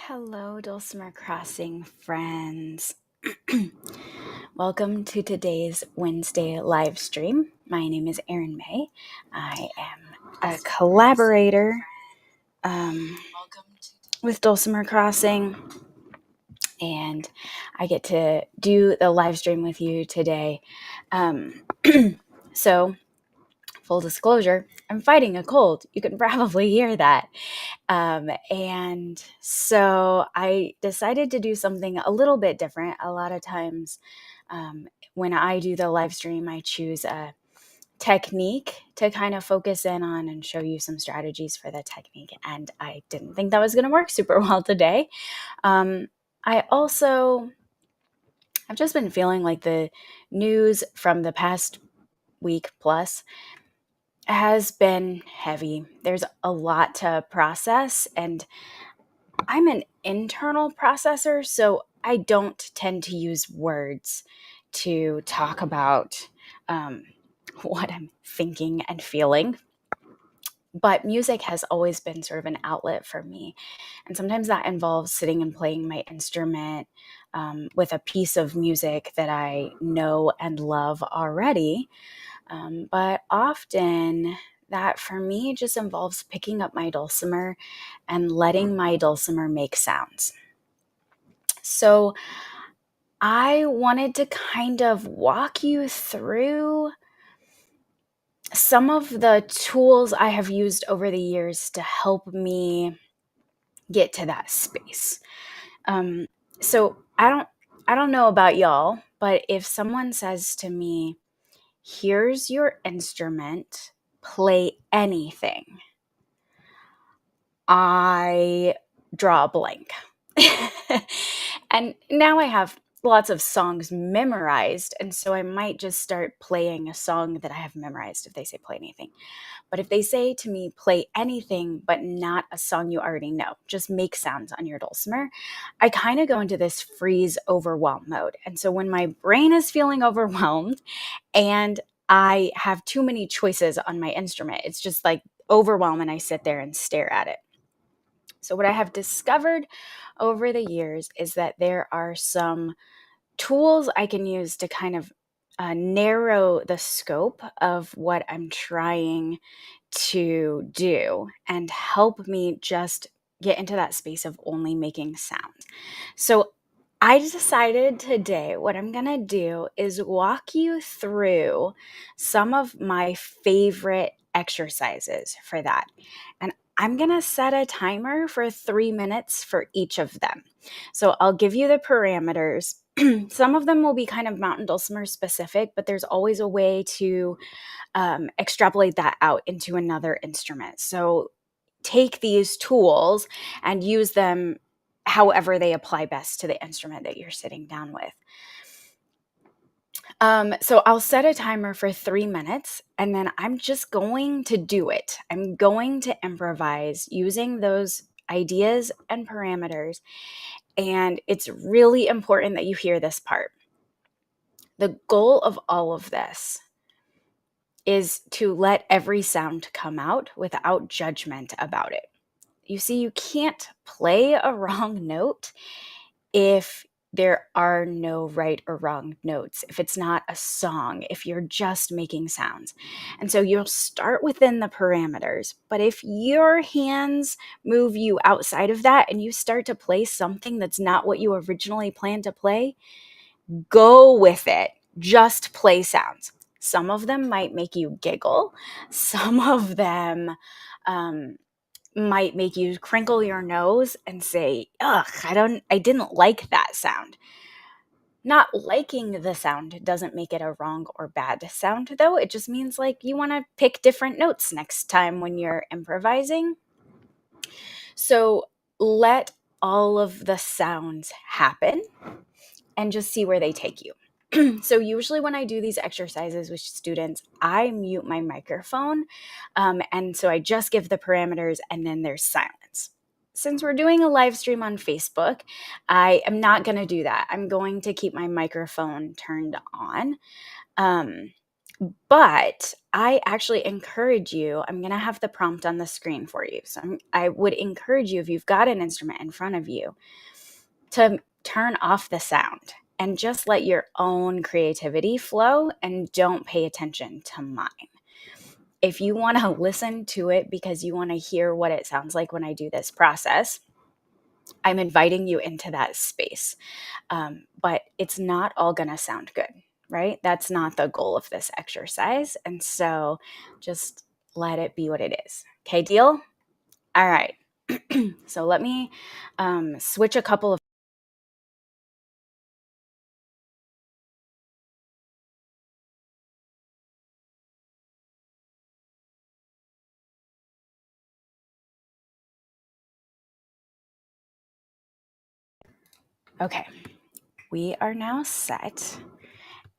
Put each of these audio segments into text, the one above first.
Hello, Dulcimer Crossing friends. Welcome to today's Wednesday LiveStream. My name is Erin May. I am a collaborator with Dulcimer Crossing, and I get to do the live stream with you today. So, full disclosure, I'm fighting a cold. You can probably hear that. And so I decided to do something a little bit different. A lot of times when I do the live stream, I choose a technique to kind of focus in on and show you some strategies for the technique. And I didn't think that was going to work super well today. I've just been feeling like the news from the past week plus has been heavy. There's a lot to process, and I'm an internal processor, so I don't tend to use words to talk about what I'm thinking and feeling. But music has always been sort of an outlet for me. And sometimes that involves sitting and playing my instrument with a piece of music that I know and love already. But often that for me just involves picking up my dulcimer and letting my dulcimer make sounds. So I wanted to kind of walk you through some of the tools I have used over the years to help me get to that space. So I don't know about y'all, but if someone says to me, "Here's your instrument, play anything," I draw a blank. And now I have lots of songs memorized, and so I might just start playing a song that I have memorized if they say play anything. But if they say to me, play anything, but not a song you already know, just make sounds on your dulcimer, I kind of go into this freeze overwhelm mode. And so when my brain is feeling overwhelmed and I have too many choices on my instrument, it's just like overwhelm, and I sit there and stare at it. So what I have discovered over the years is that there are some tools I can use to kind of narrow the scope of what I'm trying to do and help me just get into that space of only making sounds. So I decided today what I'm going to do is walk you through some of my favorite exercises for that. And I'm going to set a timer for 3 minutes for each of them. So I'll give you the parameters. Some of them will be kind of mountain dulcimer specific, but there's always a way to extrapolate that out into another instrument. So take these tools and use them however they apply best to the instrument that you're sitting down with. So I'll set a timer for 3 minutes, and then I'm just going to do it. I'm going to improvise using those ideas and parameters. And it's really important that you hear this part. The goal of all of this is to let every sound come out without judgment about it. You see, you can't play a wrong note if there are no right or wrong notes, if it's not a song, if you're just making sounds. And so you'll start within the parameters. But if your hands move you outside of that and you start to play something that's not what you originally planned to play, go with it. Just play sounds. Some of them might make you giggle. Some of them might make you crinkle your nose and say, "Ugh, I didn't like that sound." Not liking the sound doesn't make it a wrong or bad sound, though. It just means like you want to pick different notes next time when you're improvising. So let all of the sounds happen and just see where they take you. So usually when I do these exercises with students, I mute my microphone. And so I just give the parameters and then there's silence. Since we're doing a live stream on Facebook, I am not going to do that. I'm going to keep my microphone turned on. But I actually encourage you, I'm going to have the prompt on the screen for you. So I would encourage you, if you've got an instrument in front of you, to turn off the sound and just let your own creativity flow and don't pay attention to mine. If you want to listen to it because you want to hear what it sounds like when I do this process, I'm inviting you into that space. But it's not all going to sound good, right? That's not the goal of this exercise. And so just let it be what it is. Okay, deal? All right. So let me switch a couple of. Okay, we are now set.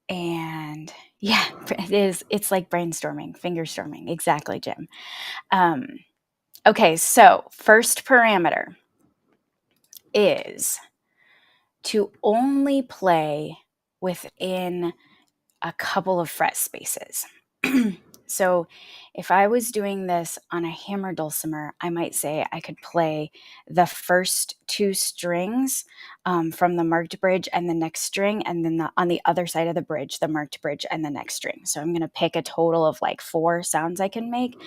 And yeah, it's like brainstorming, finger storming. Exactly, Jim. Okay, so first parameter is to only play within a couple of fret spaces. So if I was doing this on a hammer dulcimer, I might say I could play the first two strings from the marked bridge and the next string, and then on the other side of the bridge, the marked bridge and the next string. So I'm going to pick a total of like 4 sounds I can make.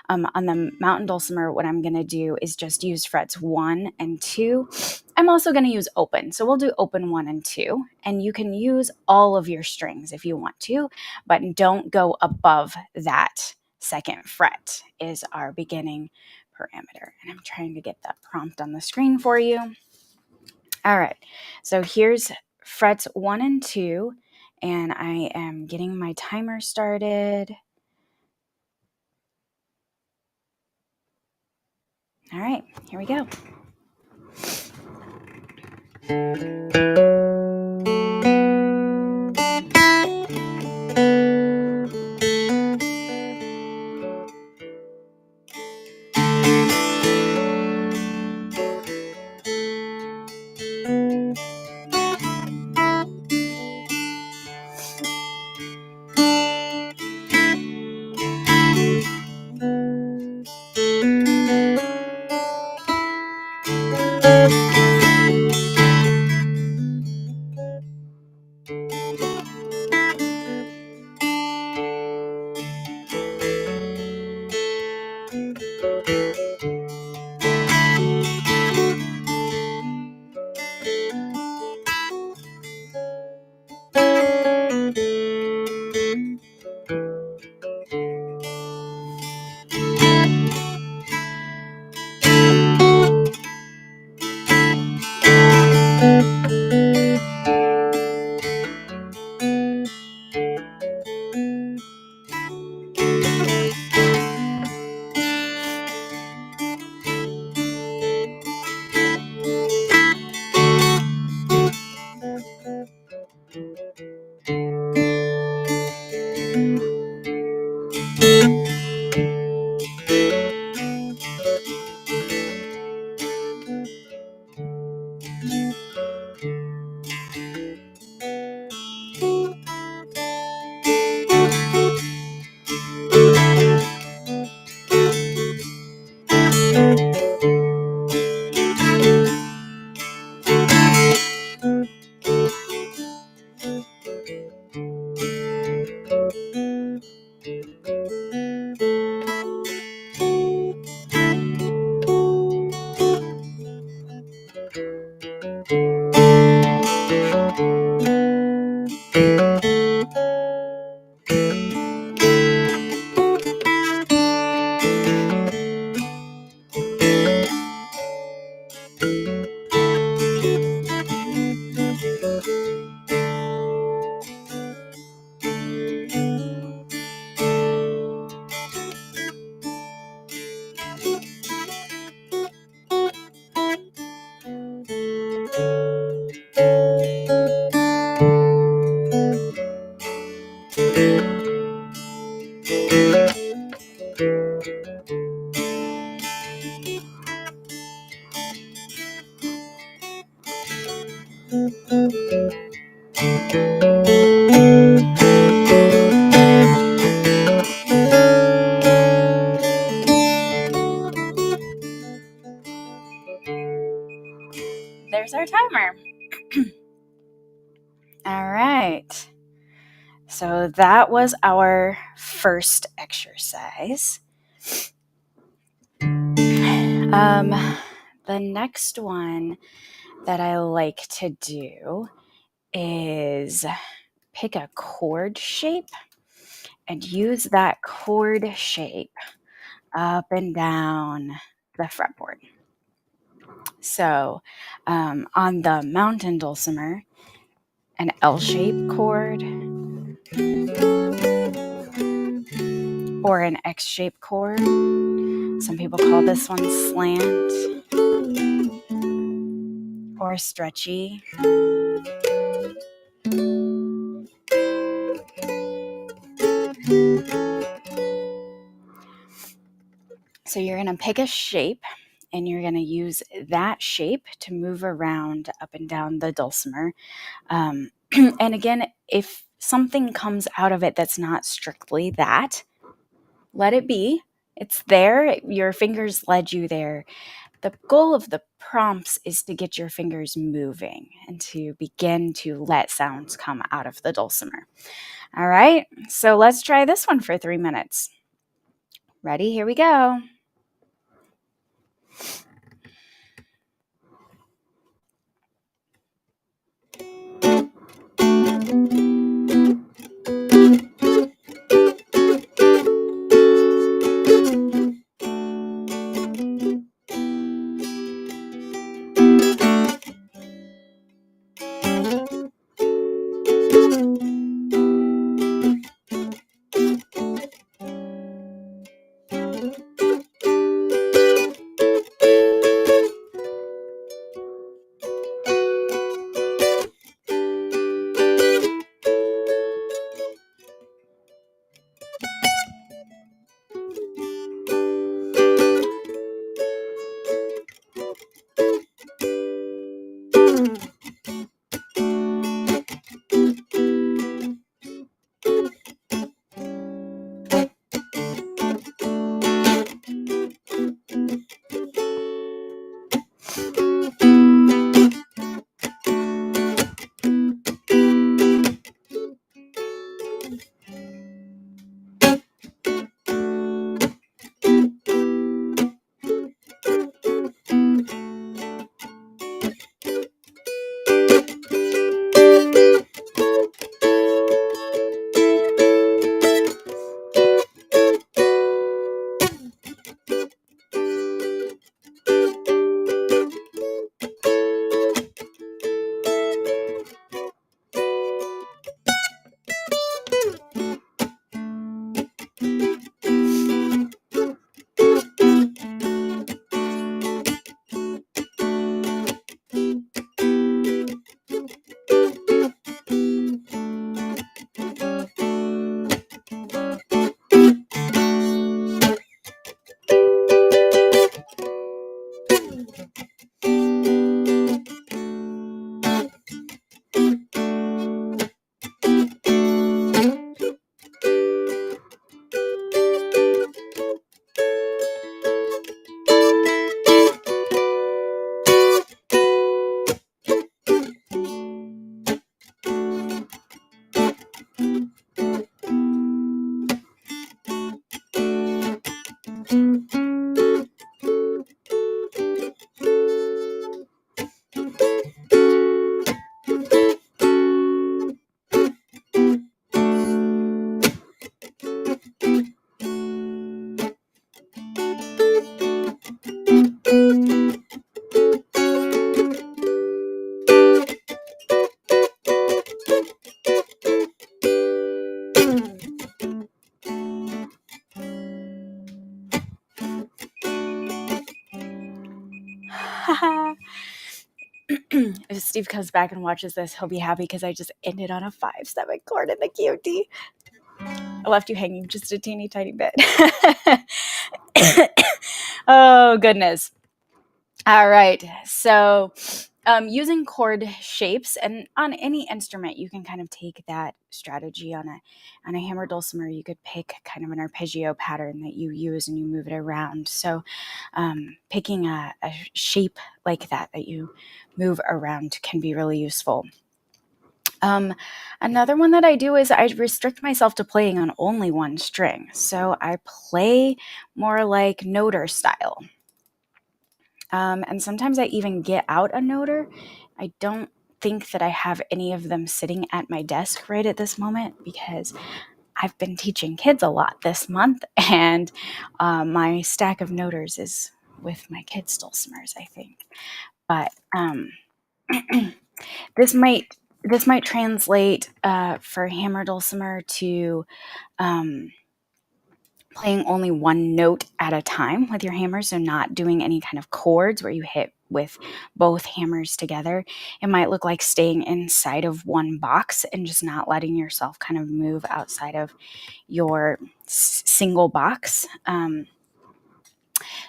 On the mountain dulcimer, what I'm going to do is just use frets 1 and 2. I'm also going to use open. So we'll do open 1 and 2. And you can use all of your strings if you want to, but don't go above that second fret is our beginning parameter. And I'm trying to get that prompt on the screen for you. All right. So here's frets 1 and 2. And I am getting my timer started. All right, here we go. there's our timer. All right. So that was our first exercise. The next one that I like to do is pick a chord shape and use that chord shape up and down the fretboard. So on the mountain dulcimer, an L-shaped chord or an X-shaped chord. Some people call this one slant or stretchy. So you're going to pick a shape and you're going to use that shape to move around up and down the dulcimer. And again, if something comes out of it that's not strictly that, let it be. It's there. Your fingers led you there. The goal of the prompts is to get your fingers moving and to begin to let sounds come out of the dulcimer. All right, so let's try this one for 3 minutes. Ready? Here we go. If Steve comes back and watches this, he'll be happy because I just ended on a 5/7 chord in the key. I left you hanging just a teeny tiny bit. Oh, goodness. All right. So using chord shapes, and on any instrument you can kind of take that strategy. On a hammer dulcimer, you could pick kind of an arpeggio pattern that you use and you move it around. So picking a shape like that you move around can be really useful. Another one that I do is I restrict myself to playing on only one string. So I play more like noter style. And sometimes I even get out a noter. I don't think that I have any of them sitting at my desk right at this moment because I've been teaching kids a lot this month, and my stack of noters is with my kids' dulcimers, I think. But this might translate for hammer dulcimer to playing only one note at a time with your hammer, so not doing any kind of chords where you hit with both hammers together. It might look like staying inside of one box and just not letting yourself kind of move outside of your single box.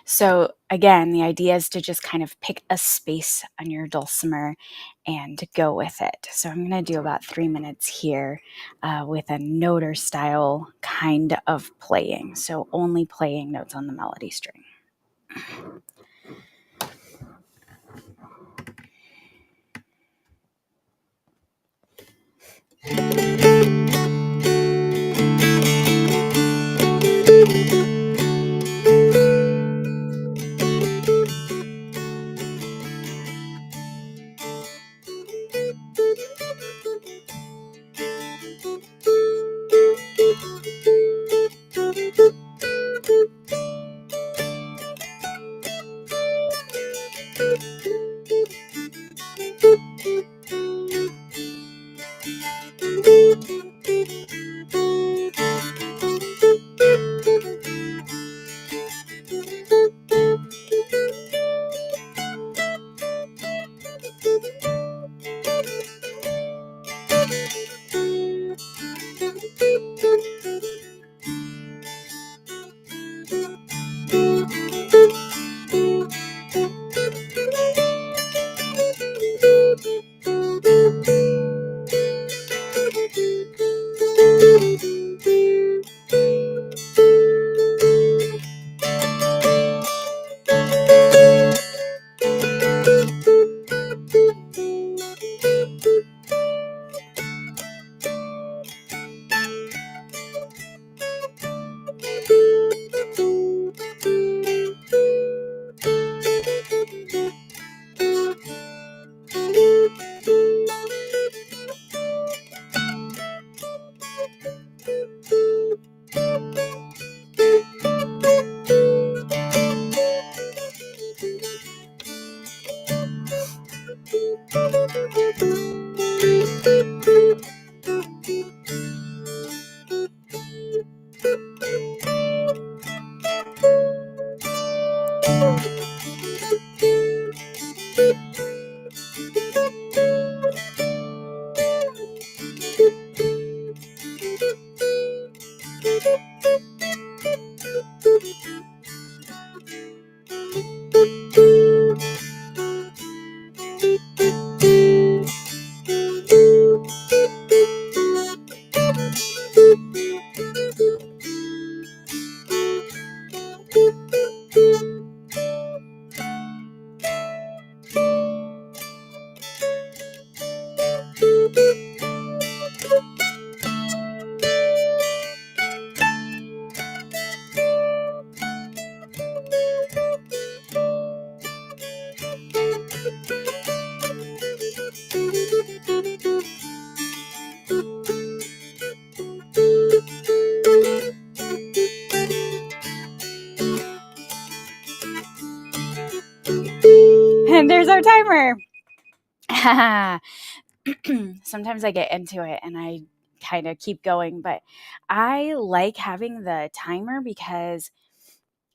So again, the idea is to just kind of pick a space on your dulcimer and go with it. So I'm going to do about 3 minutes here with a noter style kind of playing. So only playing notes on the melody string. And there's our timer. Sometimes I get into it and I kind of keep going, but I like having the timer because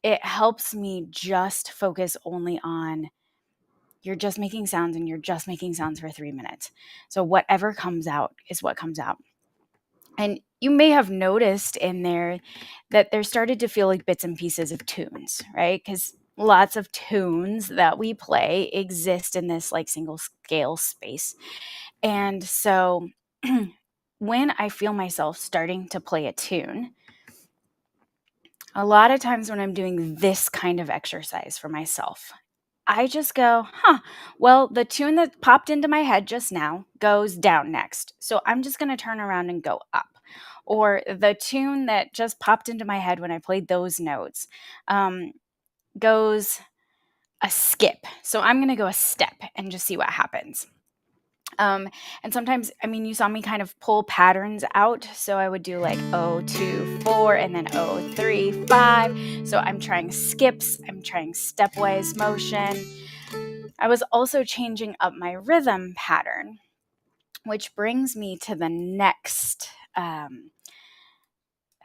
it helps me just focus only on you're just making sounds and you're just making sounds for 3 minutes. So whatever comes out is what comes out. And you may have noticed in there that there started to feel like bits and pieces of tunes, right? Because lots of tunes that we play exist in this like single scale space. And so when I feel myself starting to play a tune, a lot of times when I'm doing this kind of exercise for myself, I just go, well, the tune that popped into my head just now goes down next. So I'm just going to turn around and go up. Or the tune that just popped into my head when I played those notes goes a skip. So I'm going to go a step and just see what happens. And sometimes, I mean, you saw me kind of pull patterns out. So I would do like 0, 2, 4, and then 0, 3, 5. So I'm trying skips, I'm trying stepwise motion. I was also changing up my rhythm pattern, which brings me to the next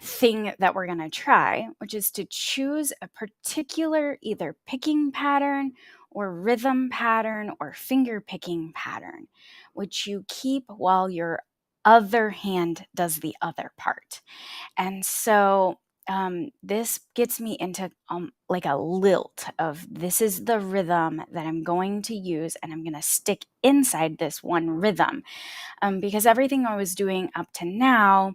thing that we're going to try, which is to choose a particular either picking pattern or rhythm pattern or finger picking pattern, which you keep while your other hand does the other part. And so this gets me into like a lilt of this is the rhythm that I'm going to use, and I'm going to stick inside this one rhythm because everything I was doing up to now,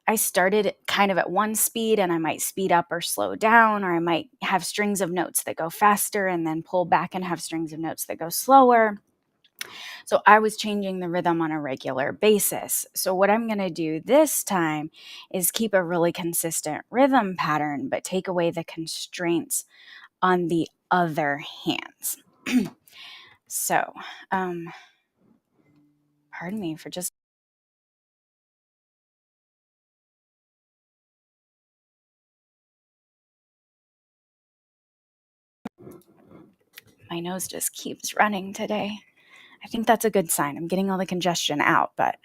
I started kind of at one speed and I might speed up or slow down, or I might have strings of notes that go faster and then pull back and have strings of notes that go slower. So I was changing the rhythm on a regular basis. So what I'm going to do this time is keep a really consistent rhythm pattern, but take away the constraints on the other hands. So, pardon me for just my nose just keeps running today. I think that's a good sign. I'm getting all the congestion out, but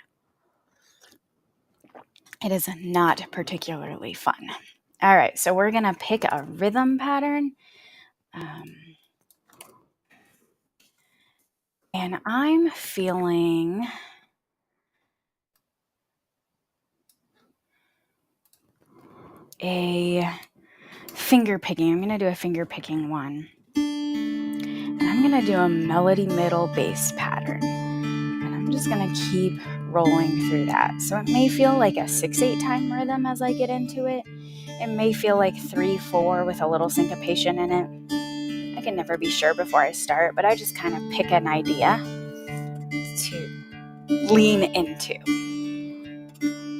it is not particularly fun. All right, so we're going to pick a rhythm pattern. And I'm feeling a finger picking. I'm going to do a finger picking one. And I'm going to do a melody middle bass pattern. And I'm just going to keep rolling through that. So it may feel like a 6/8 time rhythm as I get into it. It may feel like 3/4 with a little syncopation in it. I can never be sure before I start, but I just kind of pick an idea to lean into.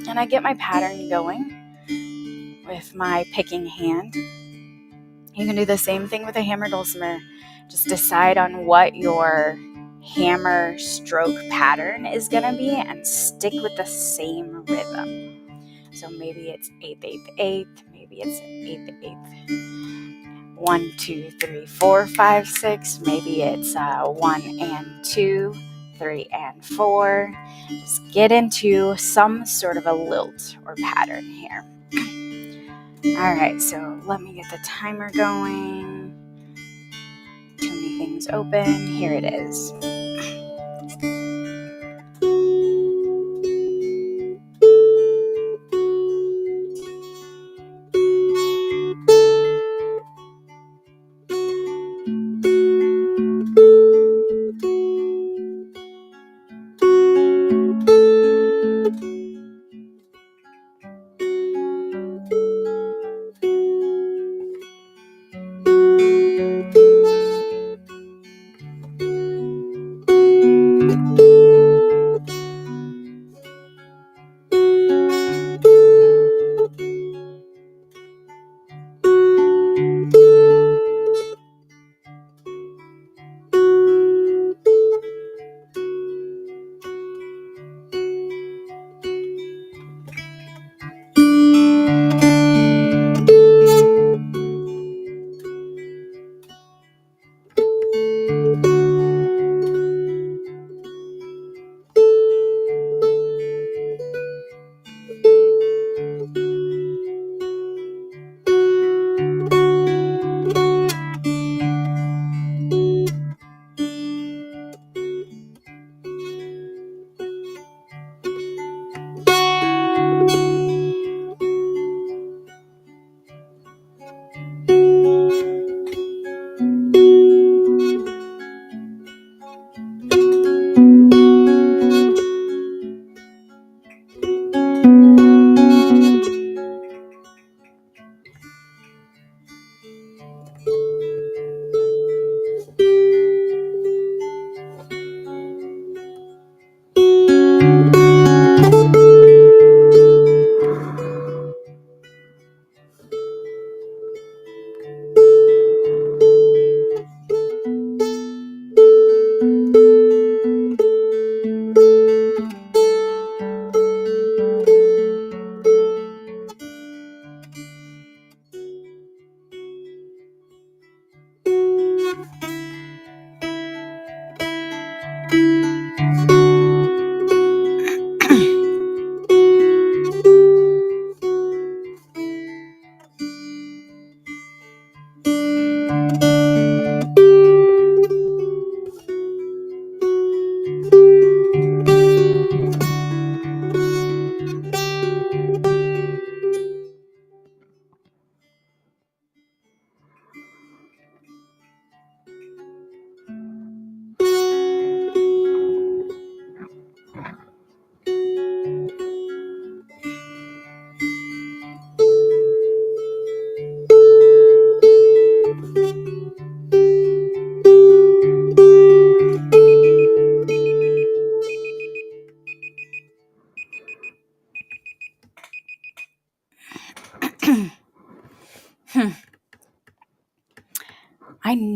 And I get my pattern going with my picking hand. You can do the same thing with a hammer dulcimer. Just decide on what your hammer stroke pattern is going to be and stick with the same rhythm. So maybe it's 8th, 8th, 8th. Maybe it's 8th, 8th. 1, 2, 3, 4, 5, 6. Maybe it's 1 and 2, 3 and 4. Just get into some sort of a lilt or pattern here. All right, so let me get the timer going. Too many things open. Here it is.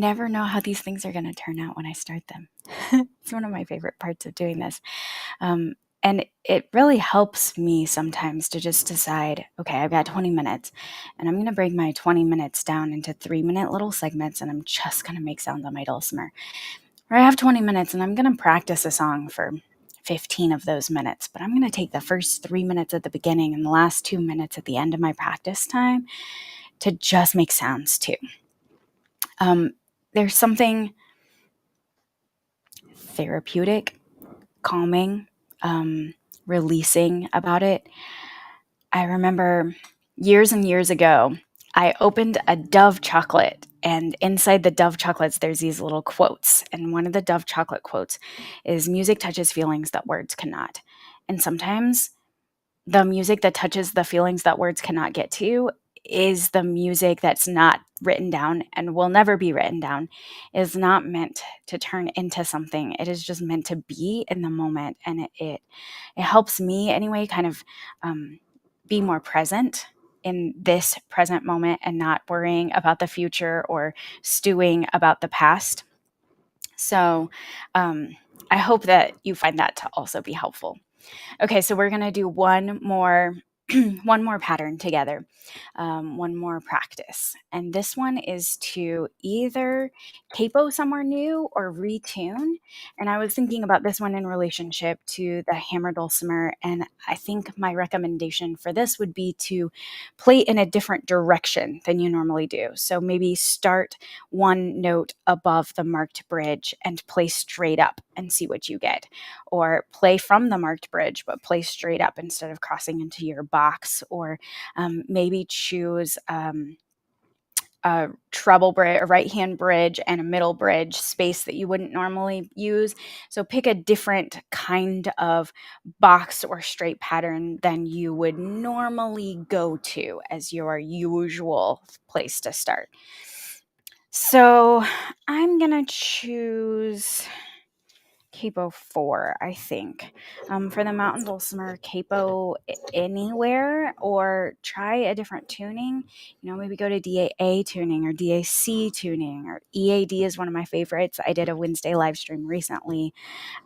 never know how these things are going to turn out when I start them. It's one of my favorite parts of doing this. And it really helps me sometimes to just decide, okay, I've got 20 minutes and I'm going to break my 20 minutes down into 3-minute little segments, and I'm just going to make sounds on my dulcimer. Or I have 20 minutes and I'm going to practice a song for 15 of those minutes, but I'm going to take the first 3 minutes at the beginning and the last 2 minutes at the end of my practice time to just make sounds too. There's something therapeutic, calming, releasing about it. I remember years and years ago, I opened a Dove chocolate, and inside the Dove chocolates, there's these little quotes. And one of the Dove chocolate quotes is, "Music touches feelings that words cannot." And sometimes the music that touches the feelings that words cannot get to is the music that's not written down and will never be written down, is not meant to turn into something. It is just meant to be in the moment. And it helps me anyway, kind of be more present in this present moment and not worrying about the future or stewing about the past. So I hope that you find that to also be helpful. Okay, so we're going to do one more one more pattern together, one more practice. And this one is to either capo somewhere new or retune. And I was thinking about this one in relationship to the hammer dulcimer. And I think my recommendation for this would be to play in a different direction than you normally do. So maybe start one note above the marked bridge and play straight up and see what you get. Or play from the marked bridge, but play straight up instead of crossing into your box. Or maybe choose a treble bridge, a right hand bridge, and a middle bridge space that you wouldn't normally use. So pick a different kind of box or straight pattern than you would normally go to as your usual place to start. So I'm going to choose capo 4, I think. For the mountain dulcimer, capo anywhere, or try a different tuning. Maybe go to DAA tuning or DAC tuning, or EAD is one of my favorites. I did a Wednesday LiveStream recently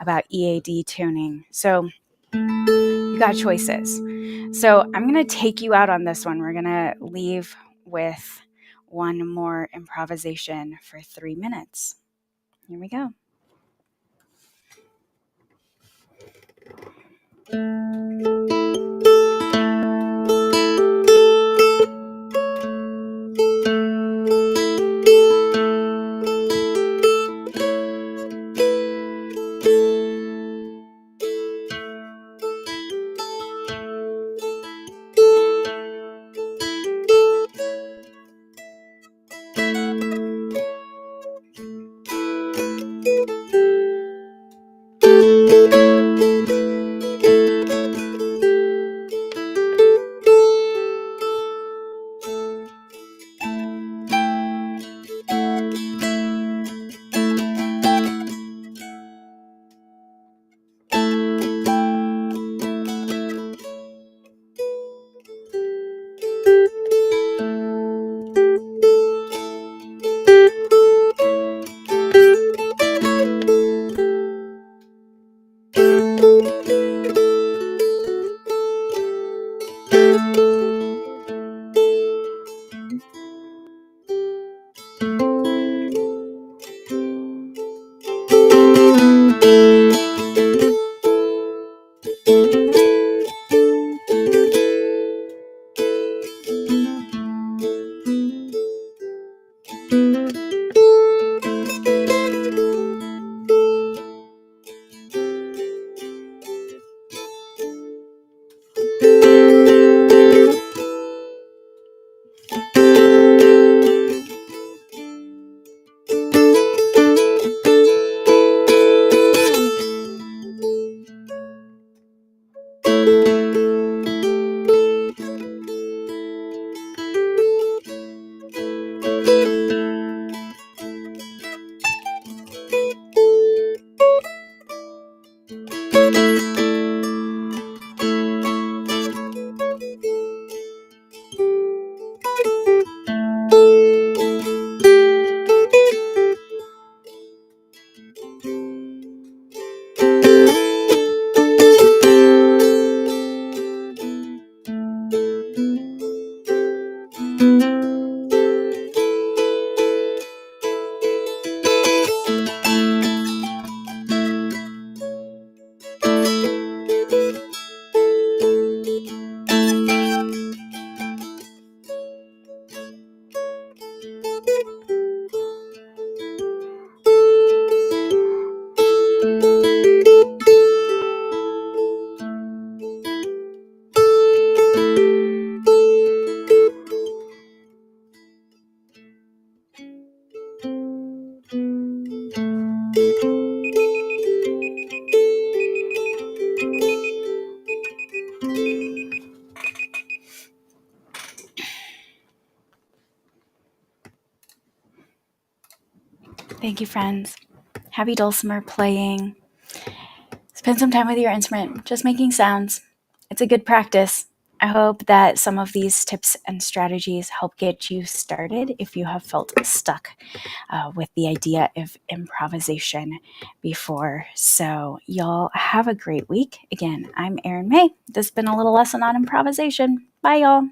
about EAD tuning. So you got choices. So I'm going to take you out on this one. We're going to leave with one more improvisation for 3 minutes. Here we go. Thank you, friends. Happy dulcimer playing. Spend some time with your instrument, just making sounds. It's a good practice. I hope that some of these tips and strategies help get you started if you have felt stuck with the idea of improvisation before. So, y'all have a great week. Again, I'm Erin May. This has been a little lesson on improvisation. Bye, y'all.